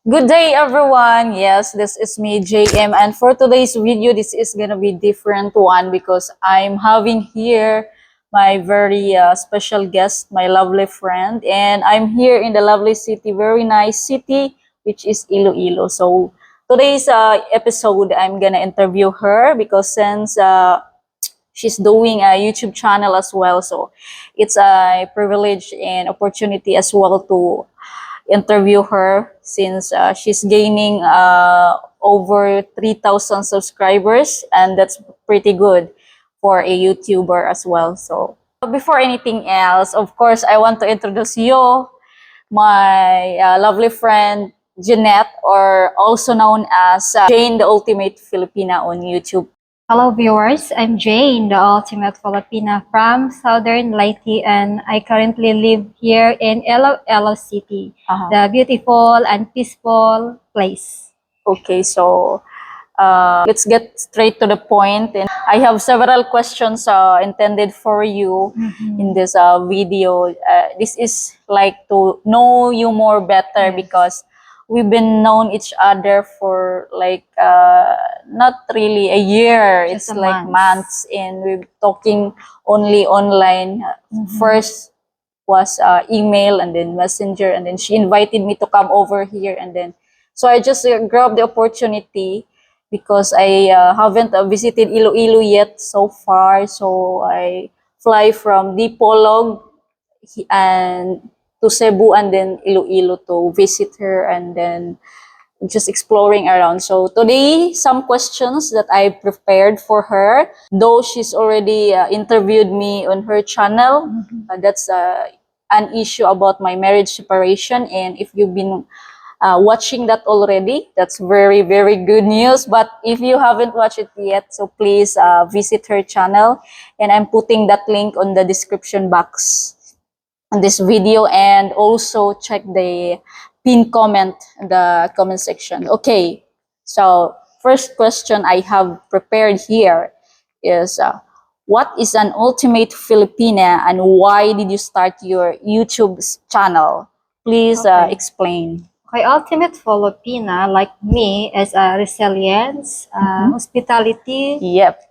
Good day, everyone. Yes, this is me, JM, and for today's video, this is gonna be different one because I'm having here my very special guest, my lovely friend, and I'm here in the lovely city, very nice city, which is Iloilo. So today's episode, I'm gonna interview her because since she's doing a YouTube channel as well, so it's a privilege and opportunity as well to interview her since she's gaining over 3,000 subscribers, and that's pretty good for a YouTuber as well. So before anything else, of course, I want to introduce you, my lovely friend Jeanette, or also known as Jane the Ultimate Filipina on YouTube. Hello viewers, I'm Jane, the Ultimate Filipina from Southern Leyte, and I currently live here in Iloilo City, the beautiful and peaceful place. Okay, so let's get straight to the point. And I have several questions intended for you in this video. This is like to know you more better because we've been known each other for like not really a year. It's like months, and we're talking only online. First was email, and then messenger, and then she invited me to come over here, and then so I just grabbed the opportunity because I haven't visited Iloilo yet so far. So I fly from Dipolog and to Cebu, and then Iloilo to visit her, and then just exploring around. So today, some questions that I prepared for her, though she's already interviewed me on her channel. That's an issue about my marriage separation, and if you've been watching that already, that's very, very good news. But if you haven't watched it yet, so please visit her channel, and I'm putting that link on the description box on this video, and also check the pin comment in the comment section. Okay, so first question I have prepared here is what is an Ultimate Filipina, and why did you start your YouTube channel? Please explain. Okay, Ultimate Filipina, like me, is resilience, hospitality, Yep.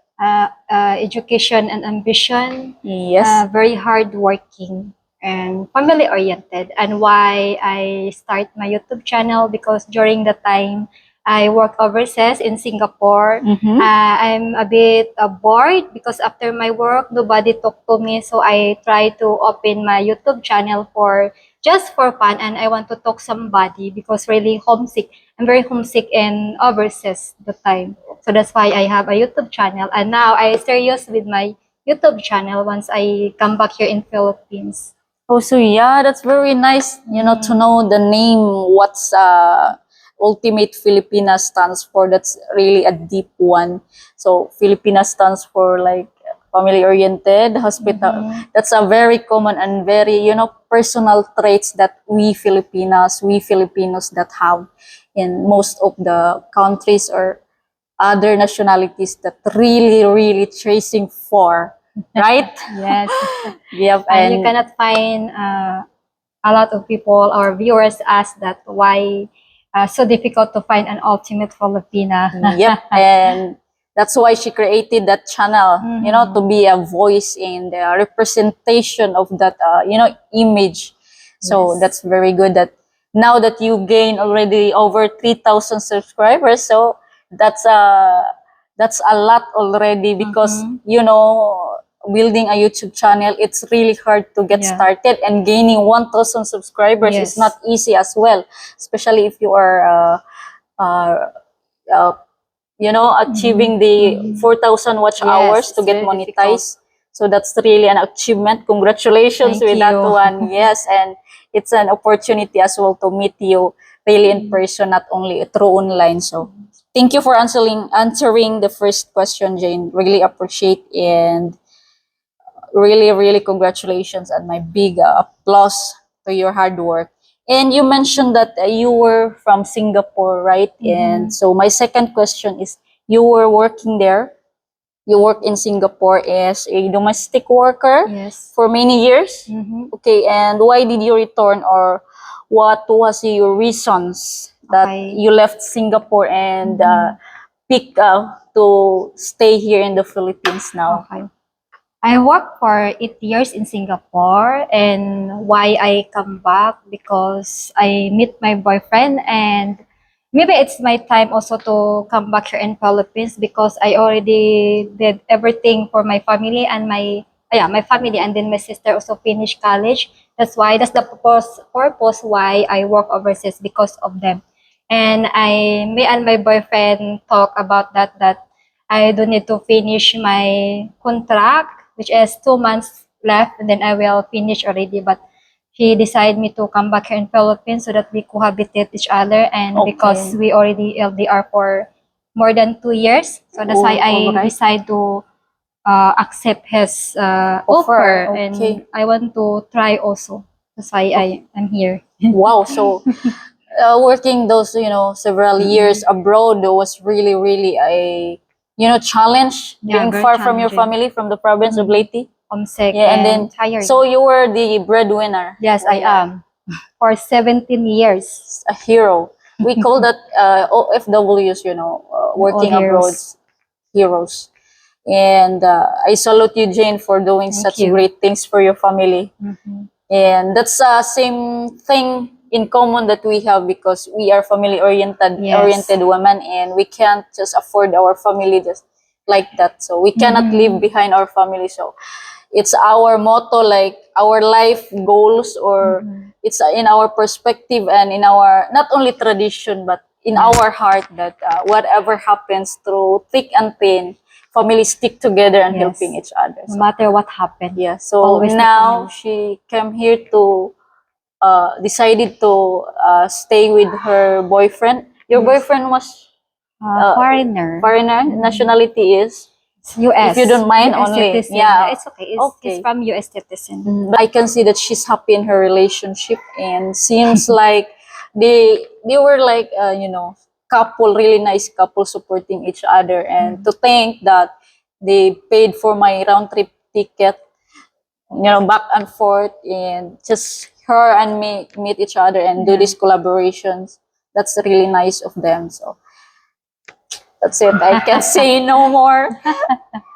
education and ambition, Yes. very hardworking and family-oriented. And why I start my YouTube channel, because during the time I work overseas in Singapore, I'm a bit bored because after my work, nobody talked to me. So I try to open my YouTube channel for just for fun, and I want to talk somebody because really homesick. I'm very homesick in overseas the time. So that's why I have a YouTube channel, and now I serious with my YouTube channel once I come back here in Philippines. Oh, so yeah, that's very nice, to know the name, what's Ultimate Filipina stands for. That's really a deep one. So Filipina stands for like family-oriented, hospital. That's a very common and very, personal traits that we Filipinos that have in most of the countries or other nationalities that really, really chasing for, right? Yes. Yep. And you cannot find a lot of people or viewers ask that why so difficult to find an Ultimate Filipina. Yep. And that's why she created that channel, to be a voice in the representation of that, image. So that's very good that now that you gain already over 3,000 subscribers. So that's a lot already because, building a YouTube channel, it's really hard to get started, and gaining 1,000 subscribers is not easy as well, especially if you are, achieving the 4,000 watch hours to get monetized. So that's really an achievement. Congratulations with that one. Yes, and it's an opportunity as well to meet you really in person, not only through online. So thank you for answering the first question, Jane. Really appreciate, and really, really congratulations, and my big applause to your hard work. And you mentioned that you were from Singapore, right? And so my second question is, you were working there. You work in Singapore as a domestic worker for many years. Okay, and why did you return, or what was your reasons that Okay. you left Singapore and pick to stay here in the Philippines now? Okay. I worked for 8 years in Singapore, and why I come back because I meet my boyfriend, and maybe it's my time also to come back here in Philippines because I already did everything for my family and my family, and then my sister also finished college. That's the purpose why I work overseas, because of them. And me and my boyfriend talk about that I don't need to finish my contract, which is 2 months left, and then I will finish already. But he decided me to come back here in Philippines so that we cohabitate each other, and Okay. because we already LDR for more than 2 years, so that's why I alright. decide to accept his Offer, offer, okay. and I want to try also. That's why I am here. Wow, so working those, several years abroad was really, really a, challenge, Yeah, being very far from your challenging. family, from the province of Leyte. Homesick Yeah, and then, tired. so you were the breadwinner. Yes, I am. For 17 years. A hero. We call that OFWs, working All abroad heroes. heroes. And I salute you, Jane, for doing Thank such you. great things for your family. Mhm. And that's same thing in common that we have, because we are family oriented Yes. women, and we can't just afford our family just like that. So we cannot leave behind our family. So it's our motto, like our life goals, or it's in our perspective and in our not only tradition but in our heart, that whatever happens through thick and thin, families stick together and Yes. helping each other. No So, matter what happened. yeah, so Always the now family. she came here to decided to stay with her boyfriend. Your boyfriend was Foreigner. foreigner. Nationality is, US. if you don't mind, US only. citizen. Yeah. It's okay. It's Okay. from US citizen. But I can see that she's happy in her relationship, and seems like they were like couple, really nice couple, supporting each other. And to think that they paid for my round trip ticket, back and forth, and just her and me meet each other and do Yeah. these collaborations. That's really nice of them. So that's it. I can't say no more.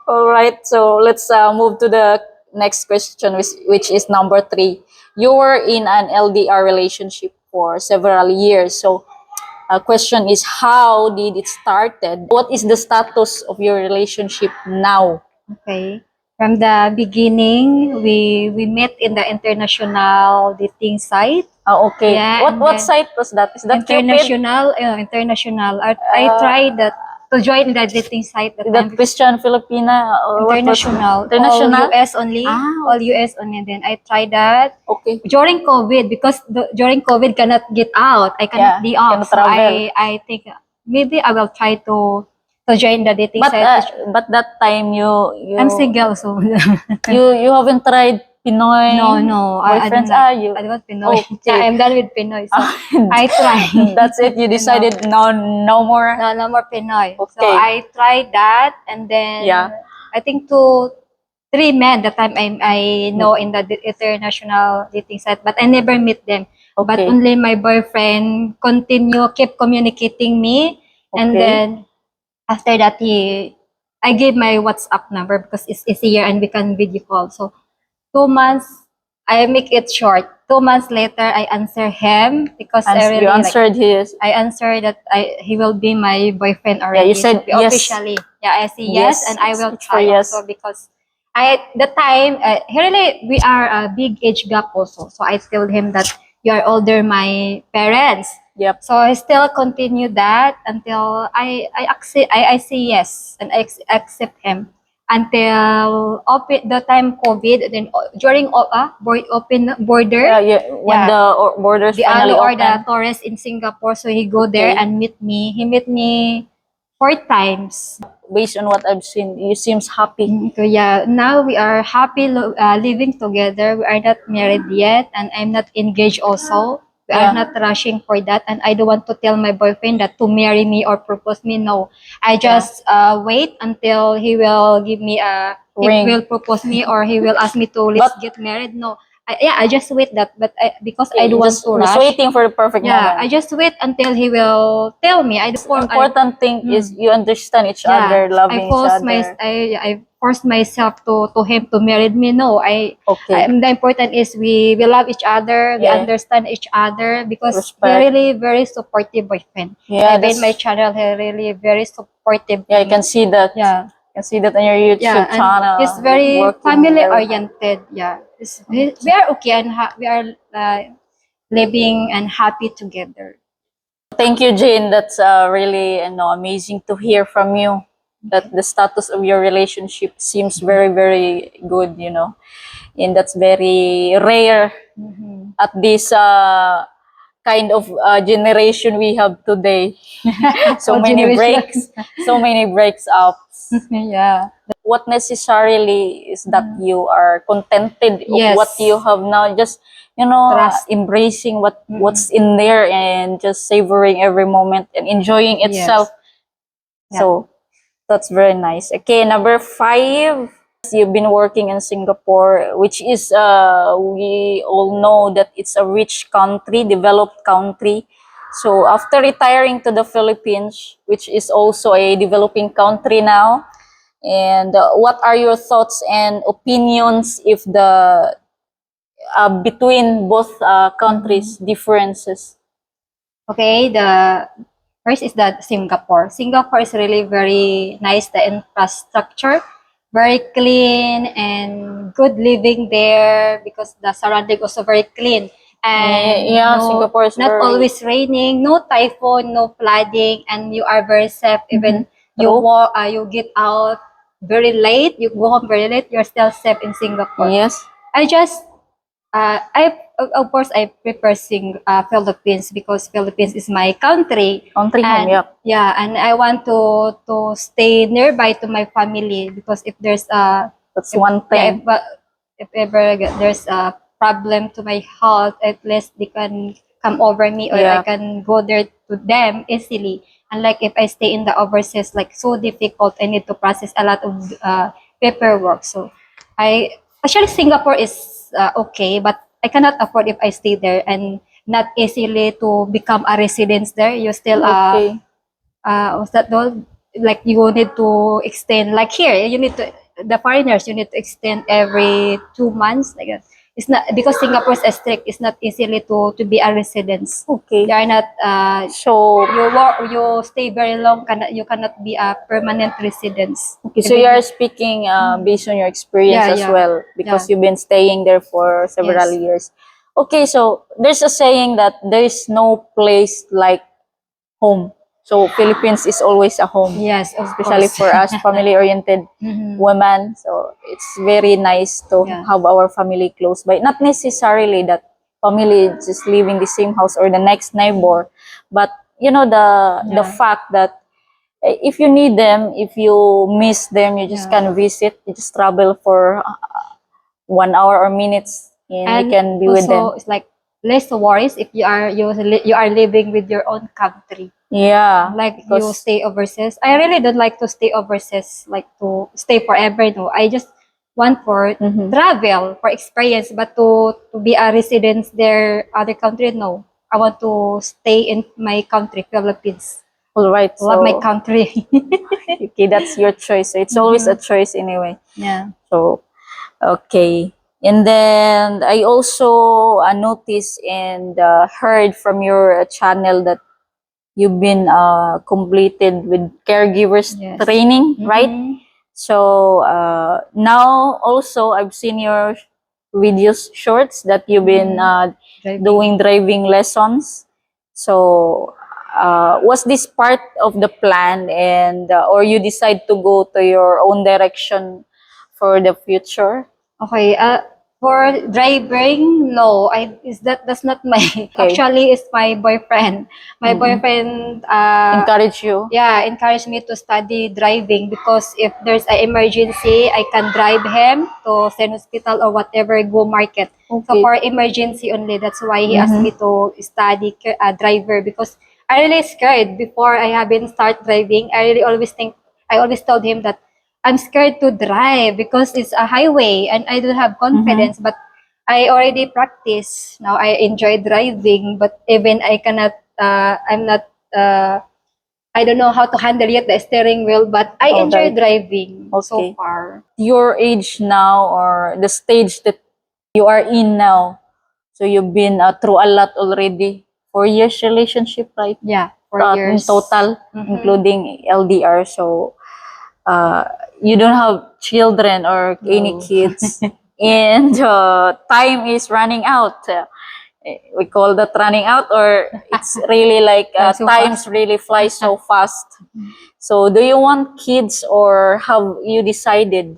All right. So let's move to the next question, which is number 3. You were in an LDR relationship for several years. So question is, how did it started? What is the status of your relationship now? Okay. From the beginning, we met in the international dating site. Okay. Yeah, what and what then site was that? Is that Cupid? International. I tried that to join the dating site that Is that time. Christian Filipina, or what was it? International. International? All US only. Ah, All US only. Then I tried that Okay. during COVID, because during COVID cannot get out. I cannot Yeah, be out. cannot So travel. I think maybe I will try to join the dating But site. but that time you I'm single, so you haven't tried Pinoy no. boyfriends. I don't want Pinoy. Okay. Yeah, I'm done with Pinoy. So I tried. That's it. You decided no more. No more Pinoy. So Okay. I tried that, and then Yeah. I think 3 men that time I know in the international dating site, but I never meet them. But Okay. only my boyfriend keep communicating me, and Okay. then after that I gave my WhatsApp number because it's easier and we can video call. So 2 months, I make it short. 2 months later, I answer him because I really You answered his. I answer that he will be my boyfriend already. you said so yes. officially. Yeah, I say yes, and I will it's for try yes. also, because the time we are a big age gap also. So I told him that you are older my parents. Yep. So I still continue that until I say yes, and I accept him until the time COVID. Then during open border, When the borders the finally or open. the tourist in Singapore, so he go there Okay. and meet me. He met me 4 times. Based on what I've seen, you seems happy. So yeah, now we are happy living together. We are not married yet, and I'm not engaged also. We Yeah. are not rushing for that, and I don't want to tell my boyfriend that to marry me or propose me. No, I just wait until he will give me he Ring. will propose me, or he will ask me to let's get married. No, I just wait that, but because I Okay, don't want to just rush. waiting for the perfect Yeah, I moment. just wait until he will tell me. I don't want. Important thing is you understand each other, I loving each forced my other. I forced myself to him to marry me. No, Okay. the important is we love each other, we Yeah. understand each other because he Respect. really very supportive boyfriend. Yeah, Even my that's channel, he really very supportive. yeah. I can see that. Yeah. I can see that on your Yeah, YouTube and channel. he's very Working family very hard. oriented. Yeah, we are okay and we are living and happy together. Thank you, Jane. That's really amazing to hear from you. That the status of your relationship seems very, very good. And that's very rare at this kind of generation we have today. So All many generation. breaks, so many breaks ups. Yeah. What necessarily is that you are contented of Yes. what you have now, just Trust. embracing what's in there and just savoring every moment and enjoying itself. Yeah. So that's very nice. Okay, number 5, you've been working in Singapore, which is we all know that it's a rich country, developed country. So after retiring to the Philippines, which is also a developing country now, and what are your thoughts and opinions if the between both countries differences? Okay, the first is that Singapore. Singapore is really very nice, the infrastructure, very clean and good living there because the surrounding also very clean. And Yeah, Singapore is not very always raining, no typhoon, no flooding, and you are very safe. Even you True. walk, you get out very late, you go home very late, you're still safe in Singapore. Yes. I just I of course I prefer Philippines because Philippines is my country. Country home, And yep. yeah, and I want to stay nearby to my family because if there's That's one yeah, thing. if ever there's a problem to my health, at least they can come over me or I Yeah. can go there to them easily. Unlike if I stay in the overseas, like so difficult, I need to process a lot of paperwork. So I actually Singapore is okay, but I cannot afford if I stay there and not easily to become a residence there. You still Okay. what's that though? Like you need to extend like here you need to the foreigners you need to extend every 2 months like that. It's not because Singapore is strict. It's not easily to be a residence. Okay. They are not So you stay very long. You cannot be a permanent residence. okay, so you are speaking based on your experience Yeah, as yeah. well because Yeah. you've been staying there for several Yes. years. Okay, so there's a saying that there is no place like home. So Philippines is always a home. Yes, of Especially course. for us family-oriented women. So it's very nice to Yeah. have our family close by. Not necessarily that family is just living the same house or the next neighbor, but the Yeah. fact that if you need them, if you miss them, you just Yeah. can visit. You just travel for 1 hour or minutes, and you And can be with them. also it's like less worries if you are living with your own country. Yeah, Like you because stay overseas. I really don't like to stay overseas, like to stay forever. No, I just want for travel, for experience, but to be a resident there, other country, no. I want to stay in my country, Philippines. all right. Love my So country. okay, that's your choice. So it's always a choice anyway. Yeah. So okay. And then I also noticed and heard from your channel that you've been completed with caregivers Yes. training, right? So now also I've seen your videos shorts that you've been Driving. doing driving lessons. So was this part of the plan, and or you decide to go to your own direction for the future? Okay, for driving, no, that's not my actually it's my boyfriend. My boyfriend Encourage you? yeah, encouraged me to study driving because if there's an emergency, I can drive him to Sen Hospital or whatever, go market. So Okay. for emergency only, that's why he asked me to study driver because I really scared before I haven't start driving. I always told him that I'm scared to drive because it's a highway and I don't have confidence. But I already practice. Now I enjoy driving, but even I cannot, I'm not, I don't know how to handle yet the steering wheel, but I Oh, enjoy right. driving so Okay. far. Your age now, or the stage that you are in now, so you've been through a lot already. 4 years relationship, right? Yeah, 4 years. In total, Mhm. including LDR. So uh, you don't have children or any No. kids, and time is running out. We call that running out, or it's really like Time so times fast. really fly so fast. So do you want kids, or have you decided,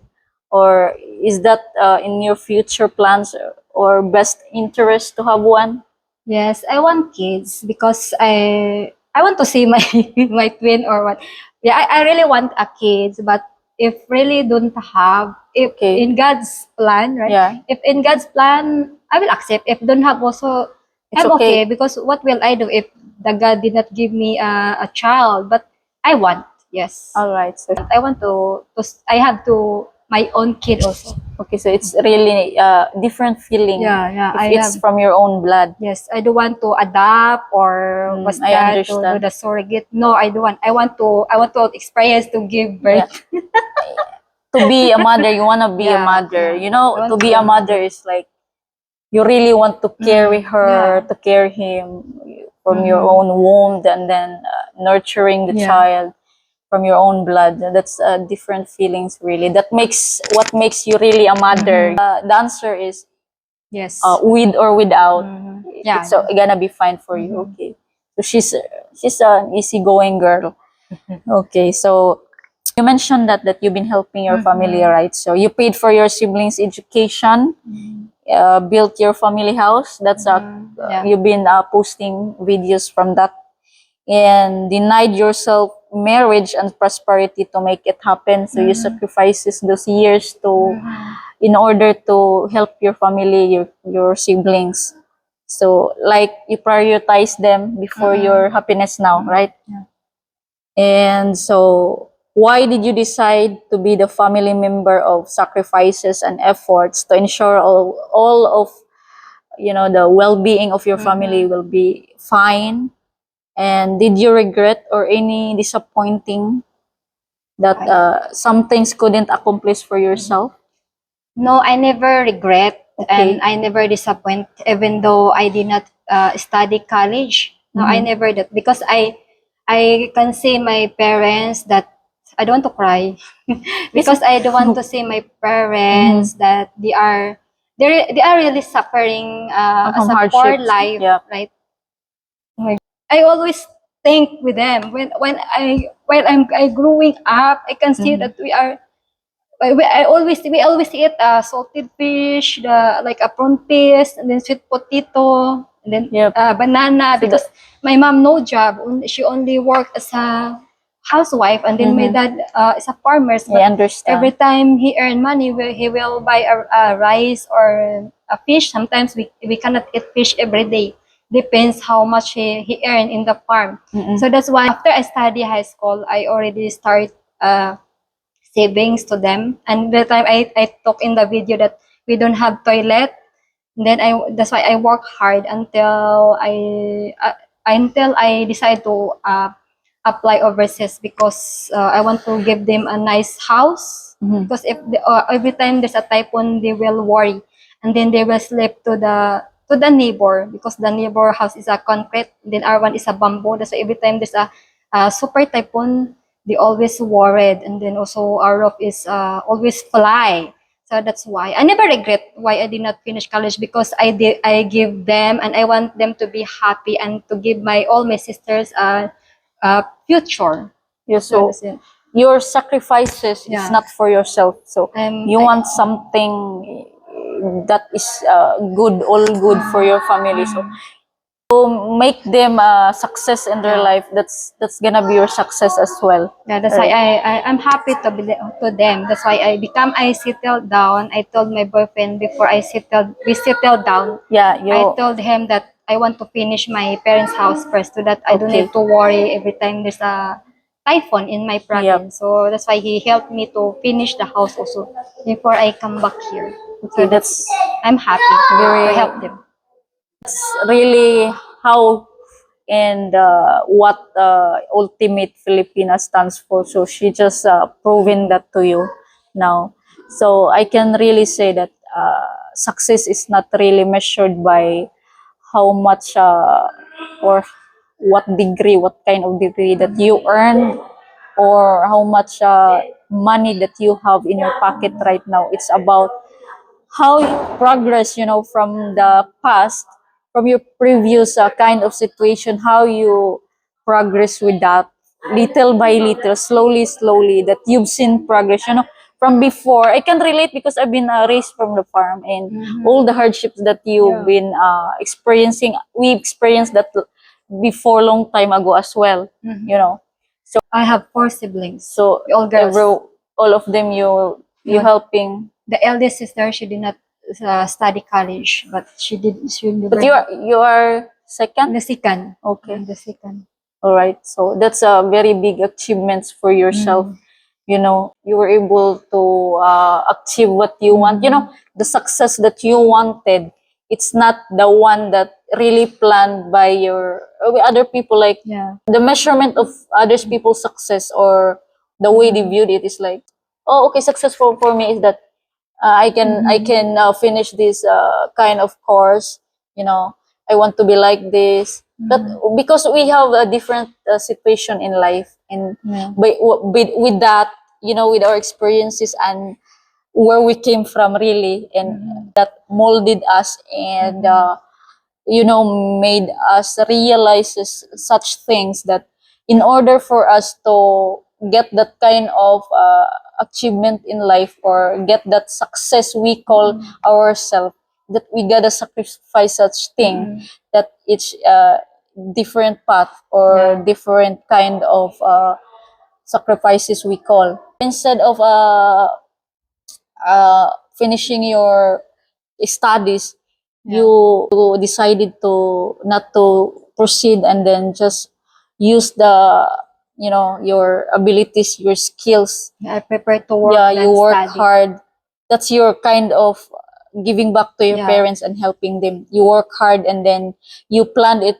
or is that in your future plans or best interest to have one? Yes, I want kids because I want to see my my twin or what. Yeah, I really want a kids, but if really don't have, if Okay. in God's plan, right? Yeah, If in God's plan, I will accept. If don't have also, it's I'm okay okay. because what will I do if the God did not give me a child? But I want, yes, All right. So I want I have to my own kid also. okay, so it's really different feeling Yeah, if I it's have. from your own blood. Yes, I don't want to adapt or what's I that to do understand. the surrogate. No, I don't want. I want to experience to give Yeah. birth. To be a mother, you want to be a Yeah, mother. yeah. You I know, want to to be be a a mother mother. is like you really want to carry her, Yeah. to carry him from your Mhm. own womb, and then nurturing the Yeah. child from your own blood. That's different feelings, really. That makes what makes you really a mother. The answer is Yes. with or without. Yeah. It's gonna be fine for you. Mhm. Okay. So she's an easygoing girl. Okay. So you mentioned that you've been helping your family, right? So you paid for your siblings' education, built your family house. That's Yeah. you've been posting videos from that, and denied yourself marriage and prosperity to make it happen. So you sacrifices those years to in order to help your family, your siblings. So like you prioritize them before your happiness now, right? Yeah. And so why did you decide to be the family member of sacrifices and efforts to ensure all of the well-being of your family will be fine? And did you regret or any disappointing that some things couldn't accomplish for yourself? No, I never regret Okay. and I never disappoint, even though I did not study college. No, I never that because I can see my parents that I don't want to cry because I don't want to see my parents that they are really suffering as From a poor hardships. life, Yeah. right? I always think with them when I growing up, I can see that we always eat salted fish, the like a prawn paste, and then sweet potato, and then Yep. banana. So Because my mom no job, she only worked as a housewife, and then my dad is a farmer. I But understand. every time he earn money, he will buy a rice or a fish. Sometimes we cannot eat fish every day. Depends how much he earn in the farm. So that's why after I study high school, I already start savings to them. And the time I talk in the video that we don't have toilet, then that's why I work hard until I decide to apply overseas because I want to give them a nice house. Because if every time there's a typhoon, they will worry, and then they will sleep to the neighbor because the neighbor house is a concrete, then our one is a bamboo. That's why every time there's a super typhoon, they always worried, and then also our roof is always fly. So that's why I never regret why I did not finish college because I give them and I want them to be happy and to give all my sisters a future. Yeah, So so that's it. your sacrifices is Yeah. not for yourself. So you I- want something that is good, all good for your family. So to make them success in their life, that's gonna be your success as well. Yeah, that's why I'm happy to them. That's why I settled down. I told my boyfriend before we settled down. Yeah, I told him that I want to finish my parents' house first so that I don't Okay. need to worry every time there's a typhoon in my province. So that's why he helped me to finish the house also before I come back here. Okay, So that's I'm happy to Very- help them. Really how and what ultimate Filipina stands for. So she just proven that to you now. So I can really say that success is not really measured by how much or what degree, what kind of degree that you earn, or how much money that you have in your pocket right now. It's about how you progress, from the past, from your previous kind of situation, how you progress with that little by little, slowly, slowly, that you've seen progress, from before. I can relate because I've been raised from the farm, and all the hardships that you've Yeah. been experiencing, we experienced that before, long time ago as well, you know. I have 4 siblings. So All girls. all of them you Yeah. helping. The eldest sister, she did not study college, but she did. She But you are second? the second. Okay. The second. All right. So that's a very big achievements for yourself. You were able to achieve what you want. The success that you wanted. It's not the one that really planned by your other people. Like Yeah. the measurement of others people's success, or the way they viewed it, is like, oh, okay, successful for me is that I can finish this kind of course. I want to be like this. But because we have a different situation in life, and Yeah. with that, with our experiences and where we came from, really, and that molded us, and made us realize such things, that in order for us to get that kind of achievement in life, or get that success we call ourselves, that we gotta sacrifice such thing, that it's different path, or Yeah. different kind of sacrifices we call, instead of finishing your studies, you decided to not to proceed, and then just use the your abilities, your skills. I prefer to work Yeah, than you work study. hard. That's your kind of giving back to your Yeah. parents and helping them. You work hard, and then you plan it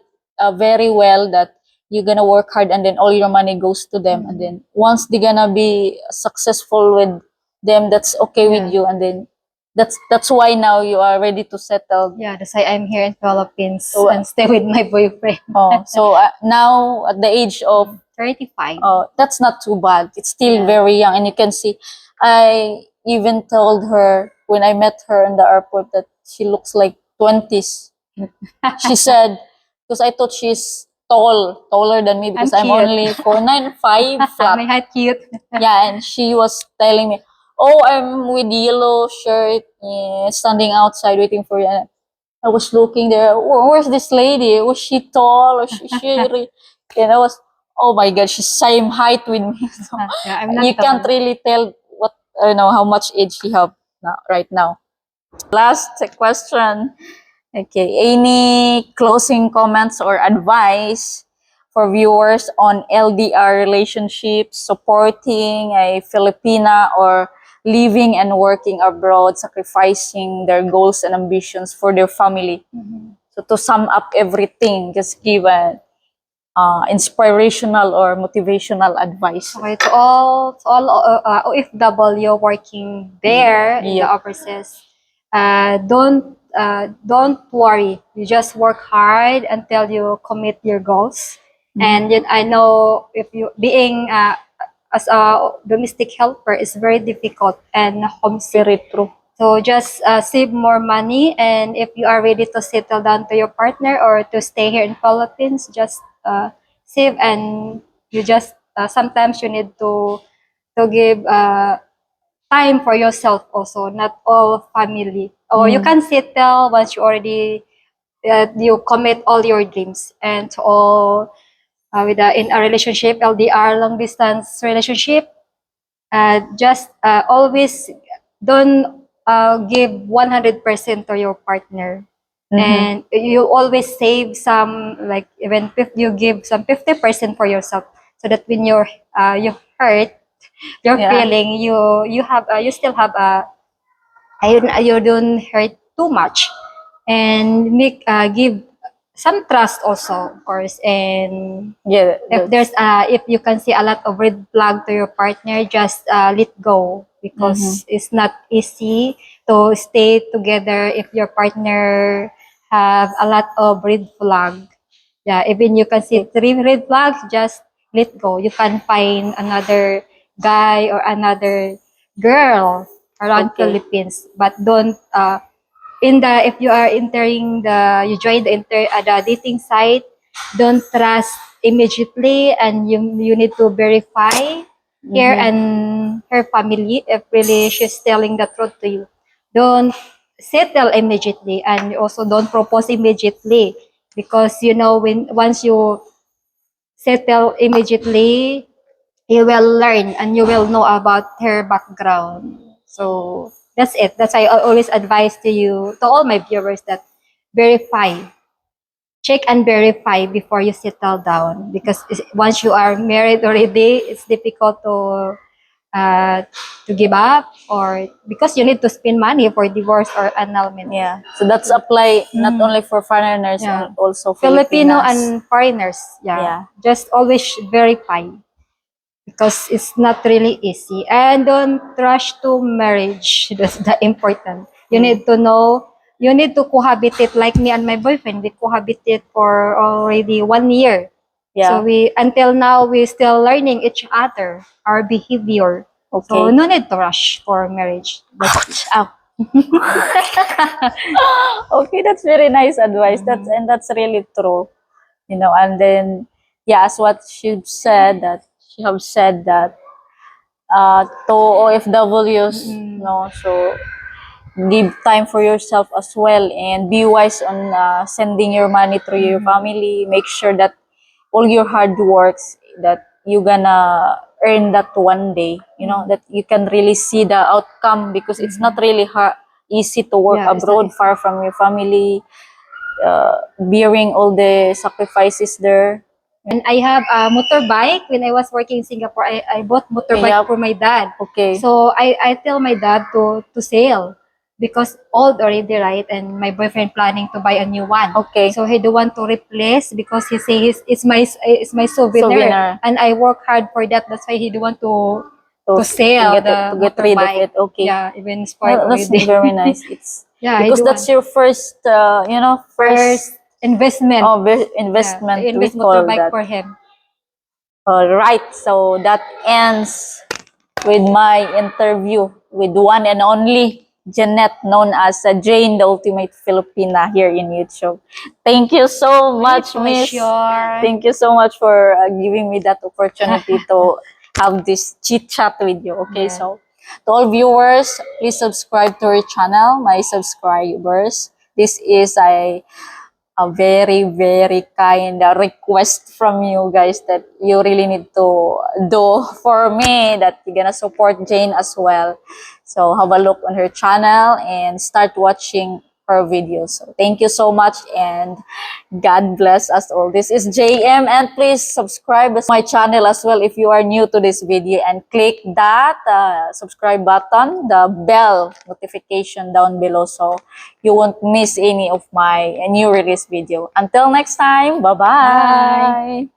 very well, that you're gonna work hard, and then all your money goes to them, and then once they're gonna be successful with them, that's okay Yeah. with you, and then that's why now you are ready to settle. Yeah, that's why I'm here in Philippines So, and stay with my boyfriend. So now at the age of 35. that's not too bad. It's still Yeah. very young, and you can see. I even told her when I met her in the airport that she looks like 20s. She said, because I thought she's taller than me, because I'm cute. only 4'9", 5 My flat. height cute. Yeah, and she was telling me, "Oh, I'm with yellow shirt, standing outside waiting for you." And I was looking there. Where's this lady? Was she tall? Or and I was, oh my god, she's same height with me. So Yeah, I'm not you can't tall. really tell what how much age she have right now. Last question. Okay, any closing comments or advice for viewers on LDR relationships, supporting a Filipina, or living and working abroad, sacrificing their goals and ambitions for their family? So to sum up everything, just give an inspirational or motivational advice. Okay, to all OFW working there in the Yep. overseas, don't worry. You just work hard until you commit your goals. And yet I know if you being as a domestic helper is very difficult and homesick. Very true. So just save more money, and if you are ready to settle down to your partner or to stay here in Philippines, just save, and you just sometimes you need to give time for yourself also, not all family. Or you can settle once you already you commit all your dreams, and to all in a relationship, LDR, long distance relationship, just always don't give 100% to your partner. And you always save some, like even you give some 50% for yourself, so that when you hurt, you're Yeah. feeling, you have you still have a you don't hurt too much, and give some trust also, of course. And Yeah. if you can see a lot of red flag to your partner, just let go, because it's not easy to stay together if your partner have a lot of red flag. Yeah, even you can see 3 red flags, just let go. You can find another guy or another girl around Okay. Philippines, but don't if you are entering you join the dating site, don't trust immediately, and you need to verify her and her family if really she's telling the truth to you. Don't settle immediately, and also don't propose immediately, because when once you settle immediately, you will learn and you will know about her background. So that's it. That's why I always advise to all my viewers, that verify, check and verify before you settle down, because once you are married already, it's difficult uh, to give up, or because you need to spend money for divorce or annulment. Yeah. So that's apply not only for foreigners, Yeah. and also Filipino Filipinas. and foreigners, Yeah. just always verify, because it's not really easy. And don't rush to marriage. That's the important. You need to know, you need to cohabitate. Like me and my boyfriend, we cohabitate for already 1 year. Yeah. So until now, we still learning each other, our behavior. So Okay. no need to rush for marriage. That's Ow. Okay, that's very nice advice. That's really true. And then yeah, as what she have said that to OFWs, no, so give time for yourself as well, and be wise on sending your money through your family. Make sure that all your hard works, that you gonna earn that one day, that you can really see the outcome, because it's not really easy to work Yeah, it's not abroad, easy. far from your family, bearing all the sacrifices there. And I have a motorbike. When I was working in Singapore, I bought motorbike Yeah. for my dad. Okay. So I tell my dad to sell, because old already, right? And my boyfriend planning to buy a new one. Okay. So he don't want to replace, because he say it's my souvenir, Souvenir. and I work hard for that. That's why he don't want to to sell to the get rid of motorbike. it. Okay. Yeah, even spoiled That's already. very nice. It's Yeah, he because do that's want. your first, First investment. investment, Yeah, to we invest call motorbike that. for him. All right. So that ends with my interview with one and only Jeanette, known as Jane, the Ultimate Filipina, here in YouTube. Thank you so much, Miss. Pleasure. Thank you so much for giving me that opportunity to have this chit chat with you. Okay, Yeah. so to all viewers, please subscribe to our channel, my subscribers. This is a very, very kind request from you guys, that you really need to do for me, that you're gonna support Jane as well. So have a look on her channel and start watching her videos. So thank you so much, and God bless us all. This is JM, and please subscribe to my channel as well if you are new to this video, and click that subscribe button, the bell notification down below, so you won't miss any of my new release video. Until next time, bye-bye. Bye.